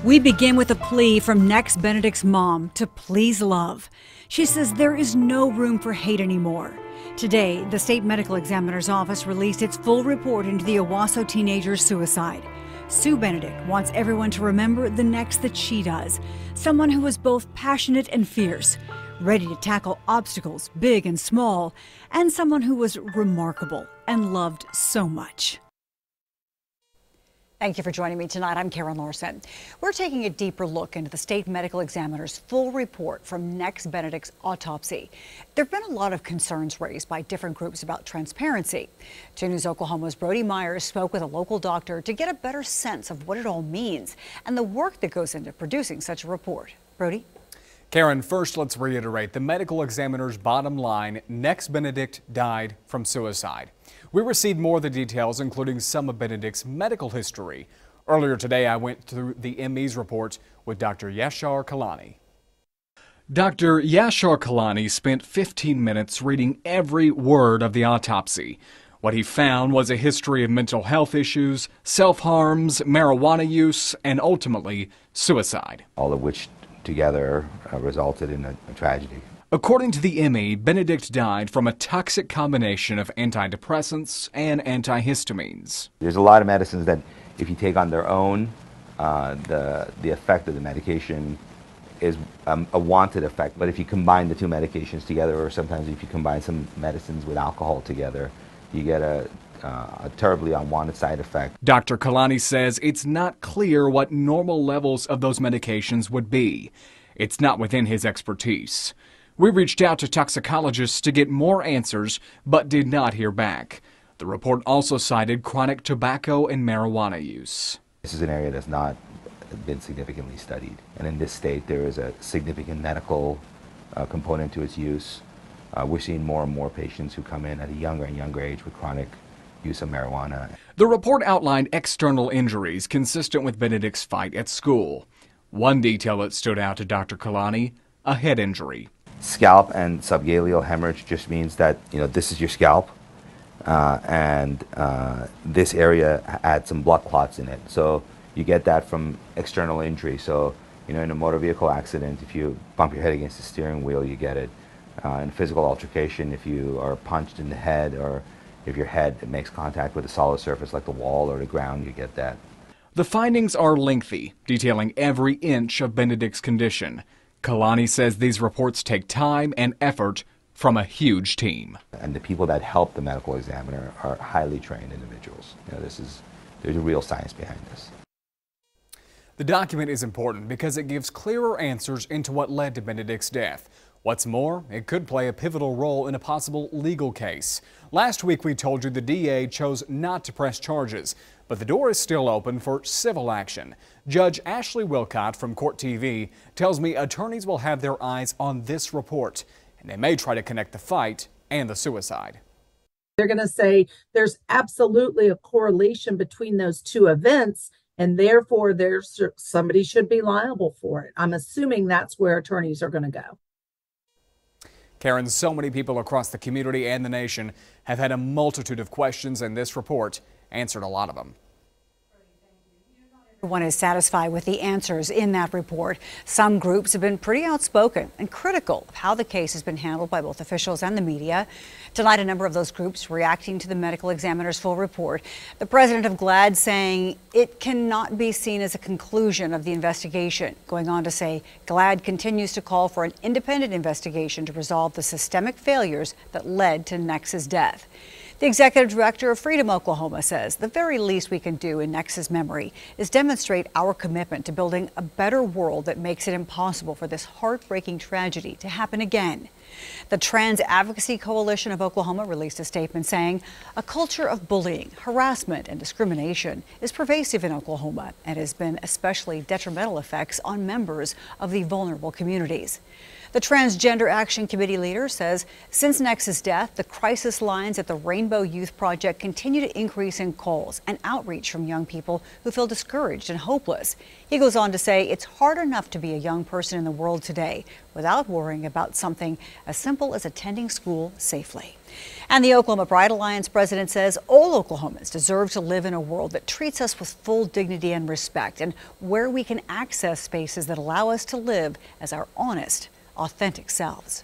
We begin with a plea from Nex Benedict's mom to please love. She says there is no room for hate anymore. Today, the state medical examiner's office released its full report into the Owasso teenager's suicide. Sue Benedict wants everyone to remember the Nex that she does, someone who was both passionate and fierce, ready to tackle obstacles, big and small, and someone who was remarkable and loved so much. Thank you for joining me tonight. I'm Karen Larson. We're taking a deeper look into the state medical examiner's full report from Nex Benedict's autopsy. There have been a lot of concerns raised by different groups about transparency. 2 News Oklahoma's Brody Myers spoke with a local doctor to get a better sense of what it all means and the work that goes into producing such a report. Brody? Karen, first let's reiterate the medical examiner's bottom line. Nex Benedict died from suicide. We received more of the details, including some of Benedict's medical history. Earlier today, I went through the ME's report with Dr. Yashar Kalani. Dr. Yashar Kalani spent 15 minutes reading every word of the autopsy. What he found was a history of mental health issues, self-harms, marijuana use, and ultimately suicide. All of which together resulted in a tragedy. According to the ME, Benedict died from a toxic combination of antidepressants and antihistamines. There's a lot of medicines that if you take on their own, the effect of the medication is a wanted effect. But if you combine the two medications together, or sometimes if you combine some medicines with alcohol together, you get a terribly unwanted side effect. Dr. Kalani says it's not clear what normal levels of those medications would be. It's not within his expertise. We reached out to toxicologists to get more answers, but did not hear back. The report also cited chronic tobacco and marijuana use. This is an area that's not been significantly studied. And in this state, there is a significant medical component to its use. We're seeing more and more patients who come in at a younger and younger age with chronic use of marijuana. The report outlined external injuries consistent with Benedict's fight at school. One detail that stood out to Dr. Kalani, a head injury. Scalp and subgaleal hemorrhage just means that, this is your scalp, and this area had some blood clots in it. So you get that from external injury. So, in a motor vehicle accident, if you bump your head against the steering wheel, you get it. In physical altercation, if you are punched in the head, or if your head makes contact with a solid surface like the wall or the ground, you get that. The findings are lengthy, detailing every inch of Benedict's condition. Kalani says these reports take time and effort from a huge team. And the people that help the medical examiner are highly trained individuals. There's a real science behind this. The document is important because it gives clearer answers into what led to Benedict's death. What's more, it could play a pivotal role in a possible legal case. Last week we told you the DA chose not to press charges, but the door is still open for civil action. Judge Ashley Wilcott from Court TV tells me attorneys will have their eyes on this report, and they may try to connect the fight and the suicide. They're going to say there's absolutely a correlation between those two events, and therefore somebody should be liable for it. I'm assuming that's where attorneys are going to go. Karen, so many people across the community and the nation have had a multitude of questions, and this report answered a lot of them. Everyone is satisfied with the answers in that report. Some groups have been pretty outspoken and critical of how the case has been handled by both officials and the media. Tonight, a number of those groups reacting to the medical examiner's full report. The president of GLAAD saying it cannot be seen as a conclusion of the investigation, going on to say GLAAD continues to call for an independent investigation to resolve the systemic failures that led to Nex's death. The executive director of Freedom Oklahoma says the very least we can do in Nex's memory is demonstrate our commitment to building a better world that makes it impossible for this heartbreaking tragedy to happen again. The Trans Advocacy Coalition of Oklahoma released a statement saying a culture of bullying, harassment, and discrimination is pervasive in Oklahoma and has been especially detrimental effects on members of the vulnerable communities. The Transgender Action Committee leader says since Nex's death, the crisis lines at the Rainbow Youth Project continue to increase in calls and outreach from young people who feel discouraged and hopeless. He goes on to say it's hard enough to be a young person in the world today without worrying about something as simple as attending school safely. And the Oklahoma Pride Alliance president says all Oklahomans deserve to live in a world that treats us with full dignity and respect, and where we can access spaces that allow us to live as our honest, authentic selves.